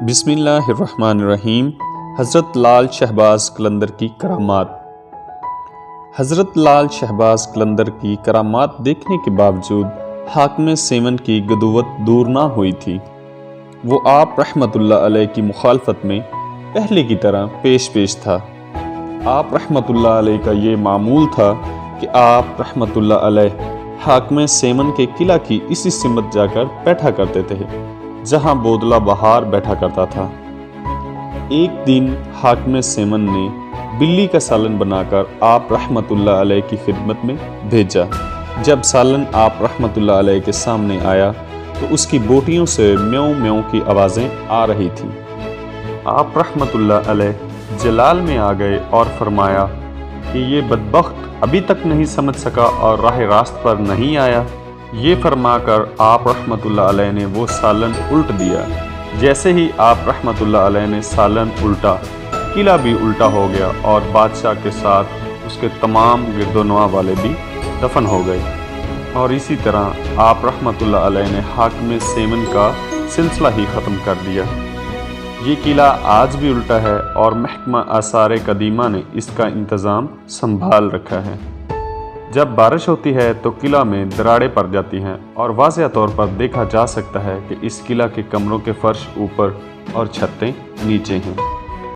بسم اللہ الرحمن الرحیم۔ حضرت لال شہباز قلندر کی کرامات۔ حضرت لال شہباز قلندر کی کرامات دیکھنے کے باوجود حاکم سیون کی غدوت دور نہ ہوئی تھی۔ وہ آپ رحمۃ اللہ علیہ کی مخالفت میں پہلے کی طرح پیش تھا۔ آپ رحمۃ اللہ علیہ کا یہ معمول تھا کہ آپ رحمۃ اللہ علیہ حاکم سیون کے قلعہ کی اسی سمت جا کر بیٹھا کرتے تھے جہاں بودلہ بہار بیٹھا کرتا تھا۔ ایک دن حاکم سیون نے بلی کا سالن بنا کر آپ رحمۃ اللہ علیہ کی خدمت میں بھیجا۔ جب سالن آپ رحمۃ اللہ علیہ کے سامنے آیا تو اس کی بوٹیوں سے میوں میوں کی آوازیں آ رہی تھیں۔ آپ رحمۃ اللہ علیہ جلال میں آ گئے اور فرمایا کہ یہ بدبخت ابھی تک نہیں سمجھ سکا اور راہ راست پر نہیں آیا۔ یہ فرما کر آپ رحمۃ اللہ علیہ نے وہ سالن الٹ دیا۔ جیسے ہی آپ رحمۃ اللہ علیہ نے سالن الٹا، قلعہ بھی الٹا ہو گیا اور بادشاہ کے ساتھ اس کے تمام گرد و نواح والے بھی دفن ہو گئے۔ اور اسی طرح آپ رحمۃ اللہ علیہ نے حاکم سیون کا سلسلہ ہی ختم کر دیا۔ یہ قلعہ آج بھی الٹا ہے اور محکمہ آثار قدیمہ نے اس کا انتظام سنبھال رکھا ہے۔ جب بارش ہوتی ہے تو قلعہ میں دراڑیں پڑ جاتی ہیں اور واضح طور پر دیکھا جا سکتا ہے کہ اس قلعہ کے کمروں کے فرش اوپر اور چھتیں نیچے ہیں۔